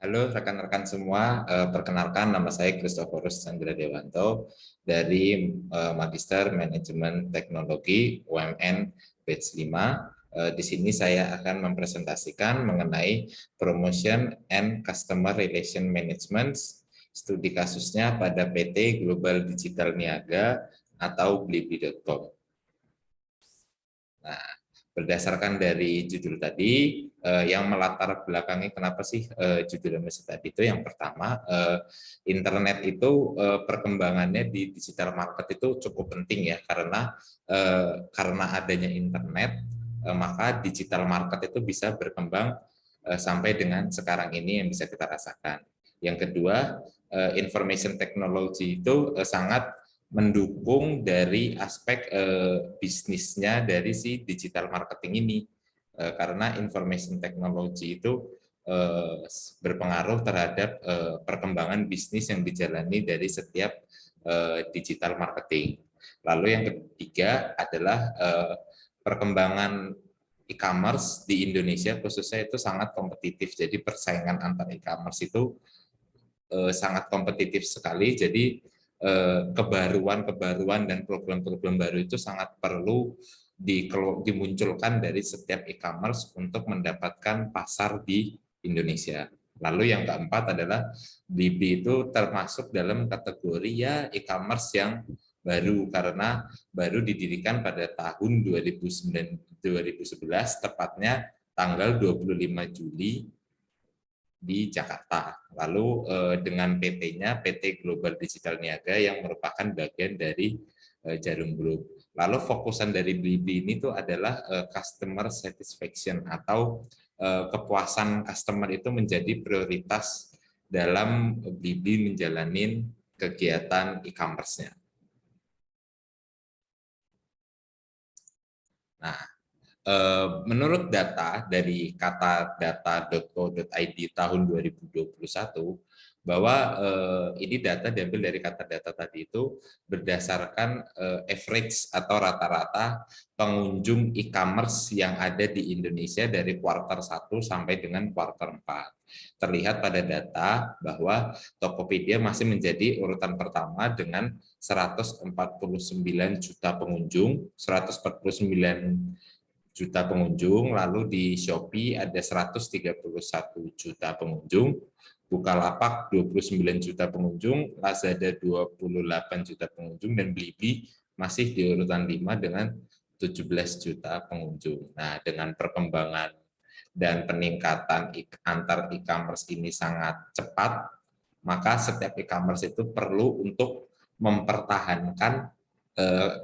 Halo rekan-rekan semua, perkenalkan nama saya Christophorus Chandra Dewanto dari Magister Manajemen Teknologi UMN Batch 5. Di sini saya akan mempresentasikan mengenai Promotion and Customer Relation Management, studi kasusnya pada PT Global Digital Niaga atau Blibli.com. Nah, berdasarkan dari judul tadi, yang melatar belakangi kenapa sih judul mesej tadi itu, yang pertama, internet itu perkembangannya di digital market itu cukup penting ya, karena adanya internet, maka digital market itu bisa berkembang sampai dengan sekarang ini yang bisa kita rasakan. Yang kedua, information technology itu sangat mendukung dari aspek bisnisnya dari si digital marketing ini, karena information technology itu berpengaruh terhadap perkembangan bisnis yang dijalani dari setiap digital marketing. Lalu yang ketiga adalah perkembangan e-commerce di Indonesia khususnya itu sangat kompetitif, jadi persaingan antar e-commerce itu sangat kompetitif sekali, jadi kebaruan-kebaruan dan program-program baru itu sangat perlu dimunculkan dari setiap e-commerce untuk mendapatkan pasar di Indonesia. Lalu yang keempat adalah Blibli itu termasuk dalam kategori ya e-commerce yang baru, karena baru didirikan pada tahun 2011, tepatnya tanggal 25 Juli di Jakarta. Lalu dengan PT-nya PT Global Digital Niaga yang merupakan bagian dari Jarum Group. Lalu fokusan dari Blibli ini tuh adalah customer satisfaction atau kepuasan customer itu menjadi prioritas dalam Blibli menjalani kegiatan e-commerce-nya. Nah, menurut data dari katadata.co.id tahun 2021, bahwa ini data diambil dari kata data tadi itu berdasarkan average atau rata-rata pengunjung e-commerce yang ada di Indonesia dari kuartal 1 sampai dengan kuartal 4. Terlihat pada data bahwa Tokopedia masih menjadi urutan pertama dengan 149 juta pengunjung, 149 juta pengunjung, lalu di Shopee ada 131 juta pengunjung, Bukalapak 29 juta pengunjung, Lazada 28 juta pengunjung, dan Blibli masih di urutan 5 dengan 17 juta pengunjung. Nah, dengan perkembangan dan peningkatan antar e-commerce ini sangat cepat, maka setiap e-commerce itu perlu untuk mempertahankan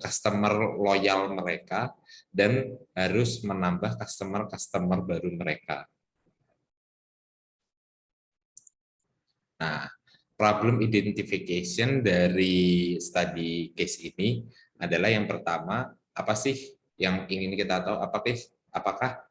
customer loyal mereka dan harus menambah customer baru mereka. Nah, problem identification dari study case ini adalah yang pertama, apa sih yang ingin kita tahu, apakah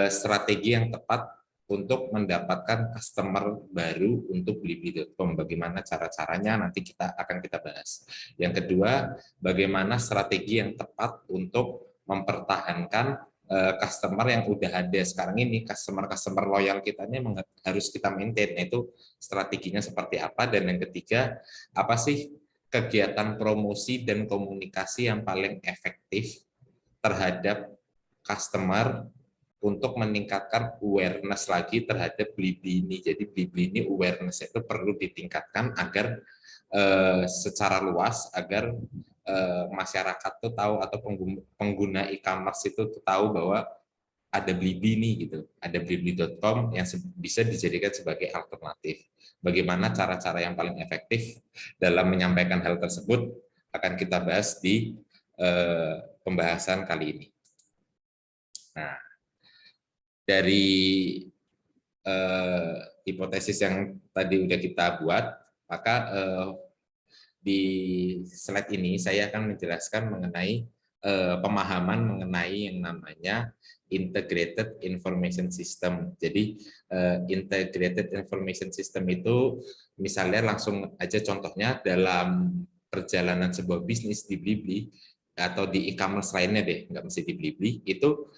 strategi yang tepat untuk mendapatkan customer baru untuk Blibli.com, bagaimana cara-caranya nanti akan kita bahas. Yang kedua, bagaimana strategi yang tepat untuk mempertahankan customer yang udah ada sekarang ini, customer loyal kitanya harus kita maintain, itu strateginya seperti apa. Dan yang ketiga, apa sih kegiatan promosi dan komunikasi yang paling efektif terhadap customer untuk meningkatkan awareness lagi terhadap Blibli ini. Jadi Blibli ini awareness itu perlu ditingkatkan agar secara luas, agar masyarakat tuh tahu, atau pengguna e-commerce itu tahu bahwa ada Blibli nih gitu, ada Blibli.com yang bisa dijadikan sebagai alternatif. Bagaimana cara-cara yang paling efektif dalam menyampaikan hal tersebut akan kita bahas di pembahasan kali ini. Nah, dari hipotesis yang tadi udah kita buat, maka di slide ini saya akan menjelaskan mengenai pemahaman mengenai yang namanya integrated information system. Jadi integrated information system itu misalnya langsung aja contohnya dalam perjalanan sebuah bisnis di Blibli atau di e-commerce lainnya deh, nggak mesti di Blibli, itu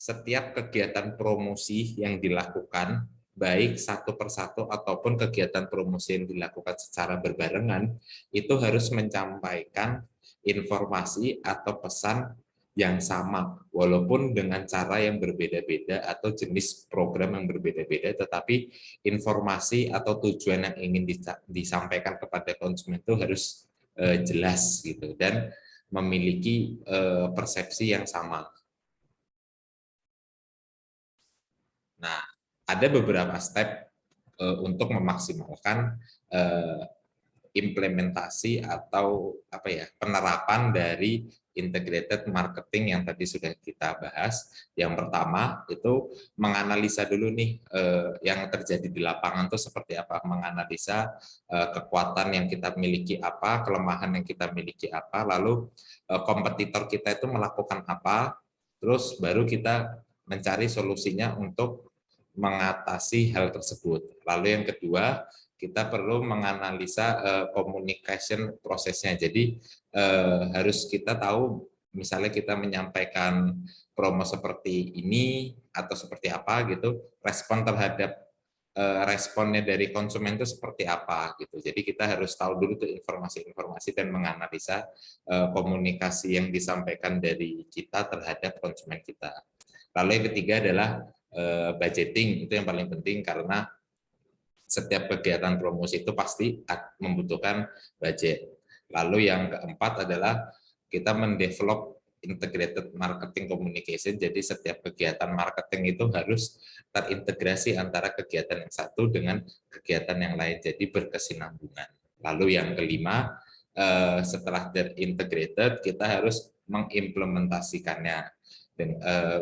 setiap kegiatan promosi yang dilakukan baik satu persatu ataupun kegiatan promosi yang dilakukan secara berbarengan, itu harus menyampaikan informasi atau pesan yang sama, walaupun dengan cara yang berbeda-beda atau jenis program yang berbeda-beda, tetapi informasi atau tujuan yang ingin disampaikan kepada konsumen itu harus jelas gitu dan memiliki persepsi yang sama. Nah, ada beberapa step untuk memaksimalkan implementasi atau apa ya, penerapan dari integrated marketing yang tadi sudah kita bahas. Yang pertama itu menganalisa dulu nih yang terjadi di lapangan itu seperti apa, menganalisa kekuatan yang kita miliki apa, kelemahan yang kita miliki apa, lalu kompetitor kita itu melakukan apa, terus baru kita mencari solusinya untuk mengatasi hal tersebut. Lalu yang kedua, kita perlu menganalisa communication prosesnya. Jadi harus kita tahu, misalnya kita menyampaikan promo seperti ini atau seperti apa gitu, respon terhadap responnya dari konsumen itu seperti apa gitu. Jadi kita harus tahu dulu tuh informasi-informasi dan menganalisa komunikasi yang disampaikan dari kita terhadap konsumen kita. Lalu yang ketiga adalah budgeting, itu yang paling penting karena setiap kegiatan promosi itu pasti membutuhkan budget. Lalu yang keempat adalah kita mendevelop integrated marketing communication, jadi setiap kegiatan marketing itu harus terintegrasi antara kegiatan yang satu dengan kegiatan yang lain, jadi berkesinambungan. Lalu yang kelima, setelah terintegrated, kita harus mengimplementasikannya. Dan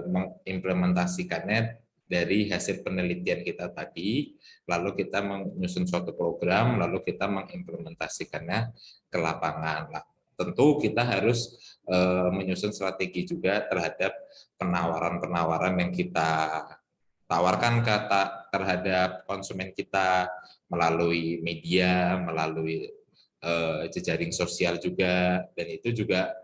mengimplementasikannya dari hasil penelitian kita tadi, lalu kita menyusun suatu program, lalu kita mengimplementasikannya ke lapangan. Nah, tentu kita harus menyusun strategi juga terhadap penawaran-penawaran yang kita tawarkan terhadap konsumen kita melalui media, melalui jejaring sosial juga, dan itu juga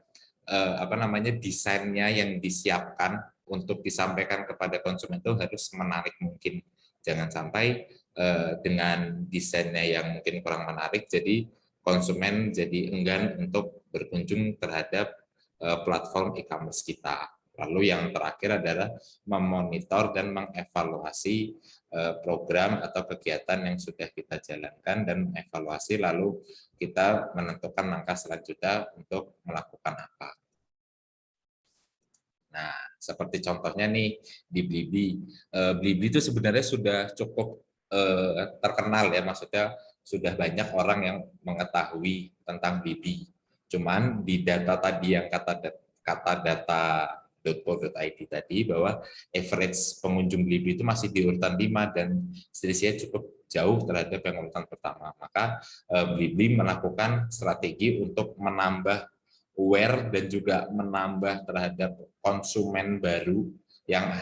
apa namanya, desainnya yang disiapkan untuk disampaikan kepada konsumen itu harus menarik mungkin. Jangan sampai dengan desainnya yang mungkin kurang menarik, jadi konsumen jadi enggan untuk berkunjung terhadap platform e-commerce kita. Lalu yang terakhir adalah memonitor dan mengevaluasi program atau kegiatan yang sudah kita jalankan dan mengevaluasi, lalu kita menentukan langkah selanjutnya untuk melakukan apa. Nah, seperti contohnya nih di Blibli. Blibli itu sebenarnya sudah cukup terkenal ya, maksudnya sudah banyak orang yang mengetahui tentang Blibli. Cuman di data tadi yang kata data.co.id tadi bahwa average pengunjung Blibli itu masih di urutan 5 dan selisihnya cukup jauh terhadap yang urutan pertama. Maka Blibli melakukan strategi untuk menambah aware dan juga menambah terhadap konsumen baru yang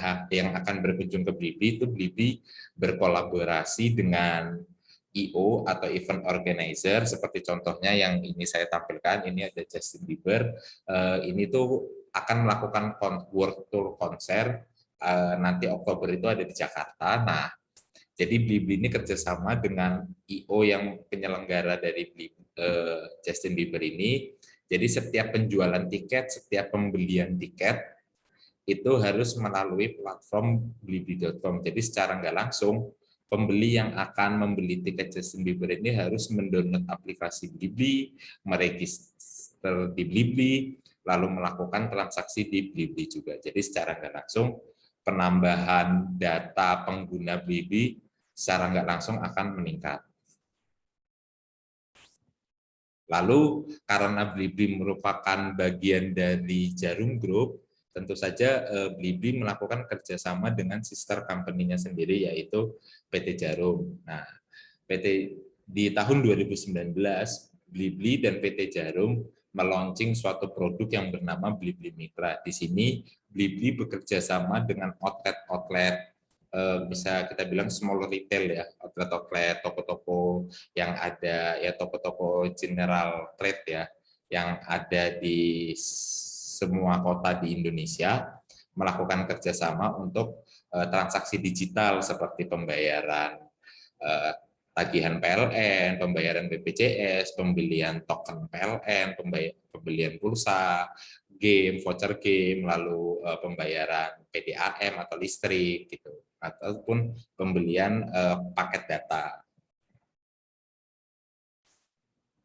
akan berkunjung ke Blibli. Itu Blibli berkolaborasi dengan IO atau event organizer, seperti contohnya yang ini saya tampilkan, ini ada Justin Bieber. Ini tuh akan melakukan world tour konser nanti Oktober itu ada di Jakarta. Nah, jadi Blibli ini kerjasama dengan IO yang penyelenggara dari Justin Bieber ini. Jadi setiap penjualan tiket, setiap pembelian tiket itu harus melalui platform blibli.com. Jadi secara nggak langsung pembeli yang akan membeli tiket Justin Bieber ini harus mendownload aplikasi Blibli, meregister di Blibli, lalu melakukan transaksi di Blibli juga. Jadi secara nggak langsung penambahan data pengguna Blibli secara nggak langsung akan meningkat. Lalu karena Blibli merupakan bagian dari Jarum Group, tentu saja Blibli melakukan kerjasama dengan sister company-nya sendiri, yaitu PT Jarum. Nah, di tahun 2019, Blibli dan PT Jarum meluncing suatu produk yang bernama Blibli Mitra. Di sini Blibli bekerja sama dengan outlet-outlet, bisa kita bilang small retail ya, outlet-outlet, toko-toko yang ada ya, toko-toko general trade ya, yang ada di semua kota di Indonesia. melakukan kerjasama untuk transaksi digital seperti pembayaran tagihan PLN, pembayaran BPJS, pembelian token PLN, pembelian pulsa, game, voucher game, lalu pembayaran PDAM atau listrik gitu, ataupun pembelian paket data.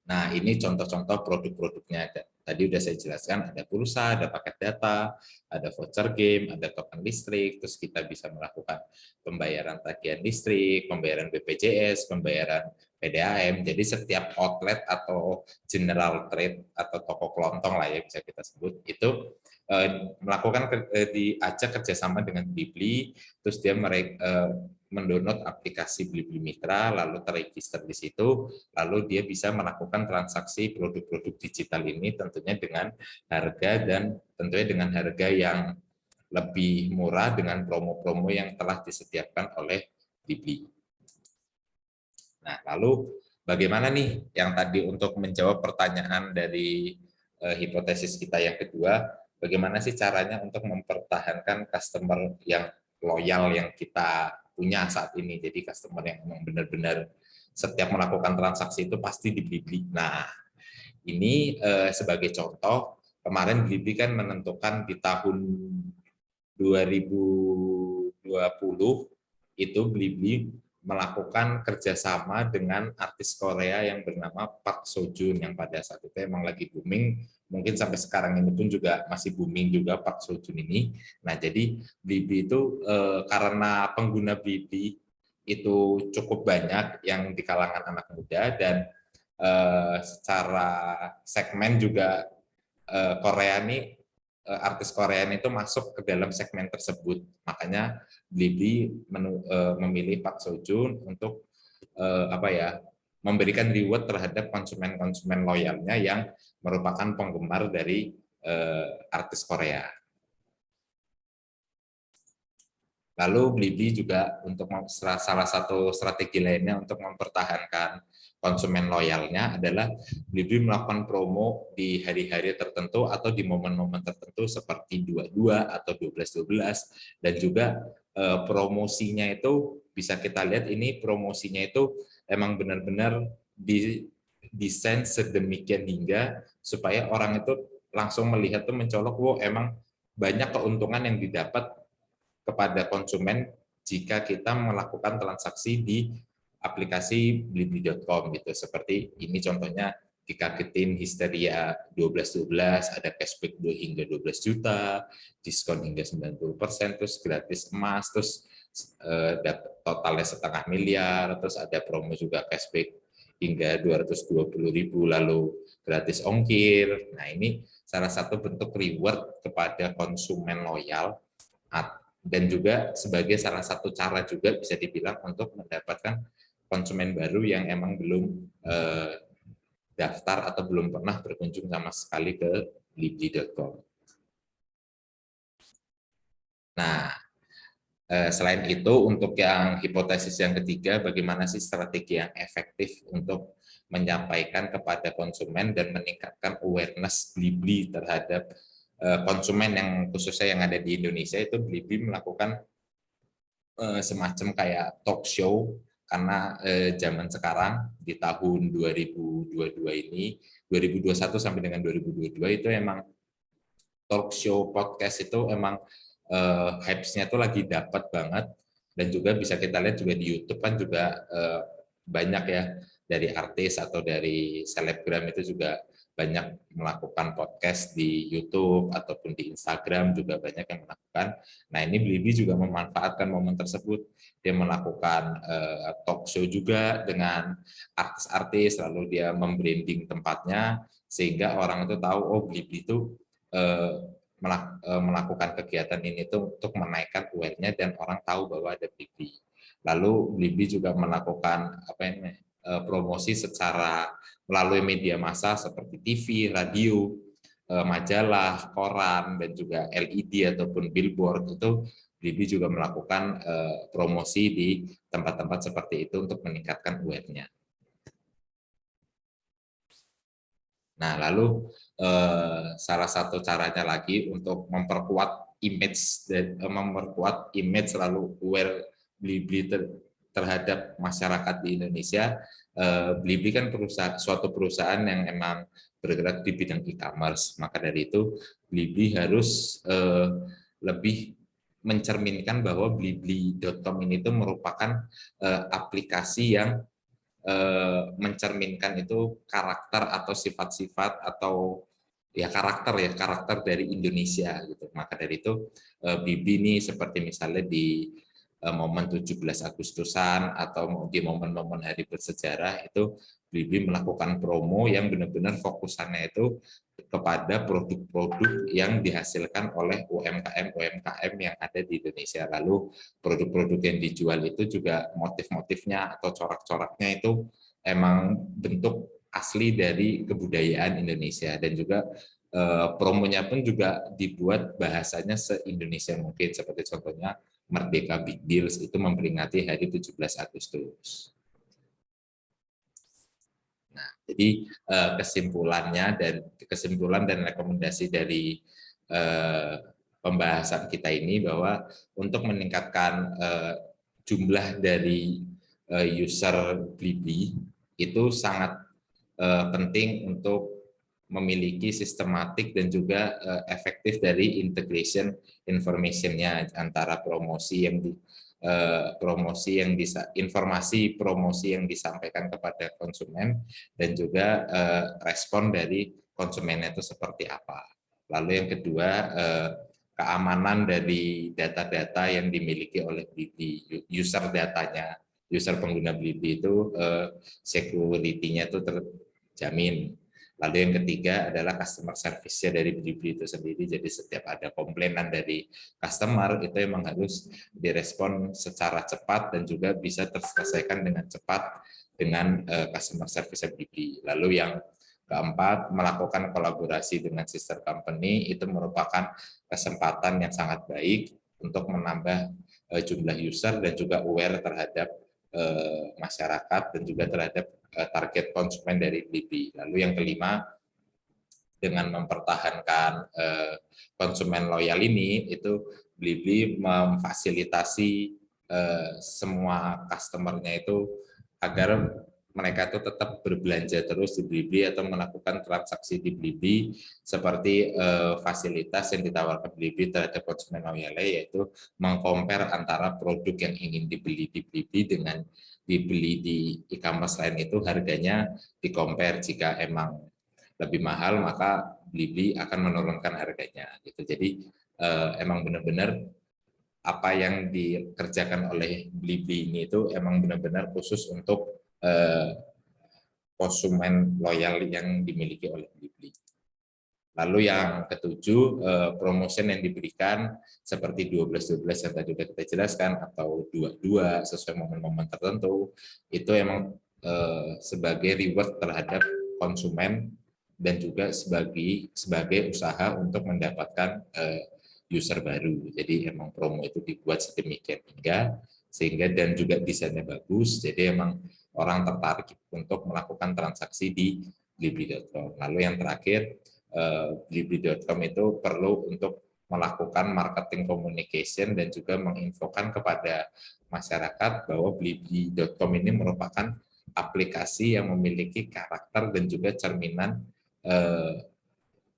Nah, ini contoh-contoh produk-produknya. Tadi udah saya jelaskan, ada pulsa, ada paket data, ada voucher game, ada token listrik, terus kita bisa melakukan pembayaran tagihan listrik, pembayaran BPJS, pembayaran PDAM. Jadi setiap outlet atau general trade atau toko kelontong lah ya bisa kita sebut, itu melakukan diajak kerjasama dengan Blibli, terus dia mendownload aplikasi Blibli Mitra, lalu terregister di situ, lalu dia bisa melakukan transaksi produk-produk digital ini tentunya dengan harga dan tentunya dengan harga yang lebih murah dengan promo-promo yang telah disediakan oleh Blibli. Nah, lalu bagaimana nih yang tadi untuk menjawab pertanyaan dari hipotesis kita yang kedua, bagaimana sih caranya untuk mempertahankan customer yang loyal yang kita punya saat ini. Jadi customer yang memang benar-benar setiap melakukan transaksi itu pasti di Blibli. Nah, ini sebagai contoh, kemarin Blibli kan menentukan di tahun 2020 itu Blibli melakukan kerjasama dengan artis Korea yang bernama Park Seo Joon yang pada saat itu emang lagi booming, mungkin sampai sekarang ini pun juga masih booming juga Park Seo Joon ini. Nah, jadi Blibli itu karena pengguna Blibli itu cukup banyak yang di kalangan anak muda dan secara segmen juga Korea ini artis Korea itu masuk ke dalam segmen tersebut. Makanya Blibli memilih Park Seo Joon untuk apa ya, memberikan reward terhadap konsumen-konsumen loyalnya yang merupakan penggemar dari artis Korea. Lalu Blibli juga untuk salah satu strategi lainnya untuk mempertahankan konsumen loyalnya adalah Blibli melakukan promo di hari-hari tertentu atau di momen-momen tertentu seperti 22 atau 12-12 dan juga promosinya itu bisa kita lihat ini promosinya itu emang benar-benar didesain sedemikian hingga supaya orang itu langsung melihat tuh mencolok, wow emang banyak keuntungan yang didapat kepada konsumen jika kita melakukan transaksi di aplikasi blibli.com gitu. Seperti ini contohnya dikagetin histeria 12-12, ada cashback 2 hingga 12 juta, diskon hingga 90%, terus gratis emas, terus totalnya setengah miliar, terus ada promo juga cashback hingga 220.000, lalu gratis ongkir. Nah, ini salah satu bentuk reward kepada konsumen loyal dan juga sebagai salah satu cara juga bisa dibilang untuk mendapatkan konsumen baru yang emang belum daftar atau belum pernah berkunjung sama sekali ke blibli.com. Nah, selain itu untuk yang hipotesis yang ketiga, bagaimana sih strategi yang efektif untuk menyampaikan kepada konsumen dan meningkatkan awareness Blibli terhadap konsumen yang khususnya yang ada di Indonesia. Itu Blibli melakukan semacam kayak talk show karena zaman sekarang di tahun 2022 ini 2021 sampai dengan 2022 itu emang talk show podcast itu emang hype-nya tuh lagi dapat banget dan juga bisa kita lihat juga di YouTube kan juga banyak ya dari artis atau dari selebgram itu juga banyak melakukan podcast di YouTube ataupun di Instagram juga banyak yang melakukan. Nah, ini Blibli juga memanfaatkan momen tersebut. Dia melakukan talk show juga dengan artis-artis, lalu dia membranding tempatnya sehingga orang itu tahu oh Blibli itu melakukan kegiatan ini tuh untuk menaikkan awareness dan orang tahu bahwa ada Blibli. Lalu Blibli juga melakukan apa ini promosi secara melalui media massa seperti TV, radio, majalah, koran, dan juga LED ataupun billboard itu Blibli juga melakukan promosi di tempat-tempat seperti itu untuk meningkatkan awareness. Nah, lalu salah satu caranya lagi untuk memperkuat memperkuat image selalu aware Blibli terhadap masyarakat di Indonesia. Blibli kan suatu perusahaan yang emang bergerak di bidang e-commerce, maka dari itu Blibli harus lebih mencerminkan bahwa blibli.com ini tuh merupakan aplikasi yang mencerminkan itu karakter atau sifat-sifat atau karakter dari Indonesia gitu. Maka dari itu Blibli ini seperti misalnya di momen 17 Agustusan atau di momen-momen hari bersejarah itu Blibli melakukan promo yang benar-benar fokusannya itu kepada produk-produk yang dihasilkan oleh UMKM yang ada di Indonesia. Lalu produk-produk yang dijual itu juga motif-motifnya atau corak-coraknya itu emang bentuk asli dari kebudayaan Indonesia, dan juga promonya pun juga dibuat bahasanya se-Indonesia mungkin, seperti contohnya Merdeka Big Deals itu memperingati hari 17 Agustus. Nah, jadi kesimpulan dan rekomendasi dari pembahasan kita ini bahwa untuk meningkatkan jumlah dari user Blibli itu sangat penting untuk memiliki sistematik dan juga efektif dari integration information-nya antara informasi promosi yang disampaikan kepada konsumen dan juga respon dari konsumennya itu seperti apa. Lalu yang kedua, keamanan dari data-data yang dimiliki oleh Blibli, user datanya, user pengguna Blibli itu security-nya itu terjamin. Lalu yang ketiga adalah customer service-nya dari Blibli itu sendiri. Jadi setiap ada komplainan dari customer itu memang harus direspon secara cepat dan juga bisa terselesaikan dengan cepat dengan customer service Blibli. Lalu yang keempat, melakukan kolaborasi dengan sister company itu merupakan kesempatan yang sangat baik untuk menambah jumlah user dan juga aware terhadap masyarakat dan juga terhadap target konsumen dari Blibli. Lalu yang kelima, dengan mempertahankan konsumen loyal ini, itu Blibli memfasilitasi semua customer-nya itu agar mereka itu tetap berbelanja terus di Blibli atau melakukan transaksi di Blibli, seperti fasilitas yang ditawarkan Blibli terhadap konsumen loyal, yaitu mengcompare antara produk yang ingin dibeli di Blibli dengan dibeli di e-commerce lain, itu harganya di-compare. Jika emang lebih mahal maka Blibli akan menurunkan harganya gitu. Jadi emang benar-benar apa yang dikerjakan oleh Blibli ini itu emang benar-benar khusus untuk konsumen loyal yang dimiliki oleh Blibli. Lalu yang ketujuh, promotion yang diberikan seperti 12-12 yang tadi sudah kita jelaskan, atau 22 sesuai momen-momen tertentu, itu emang sebagai reward terhadap konsumen dan juga sebagai usaha untuk mendapatkan user baru. Jadi emang promo itu dibuat sedemikian sehingga dan juga desainnya bagus, jadi emang orang tertarik untuk melakukan transaksi di Blibli.com. Lalu yang terakhir, Blibli.com itu perlu untuk melakukan marketing communication dan juga menginfokan kepada masyarakat bahwa Blibli.com ini merupakan aplikasi yang memiliki karakter dan juga cerminan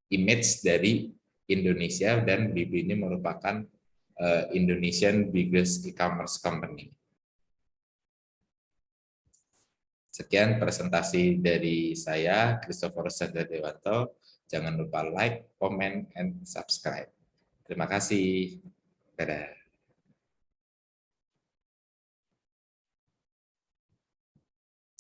image dari Indonesia, dan Blibli ini merupakan Indonesian biggest e-commerce company. Sekian presentasi dari saya, Christopher Sadardewanto. Jangan lupa like, comment, and subscribe. Terima kasih. Dadah.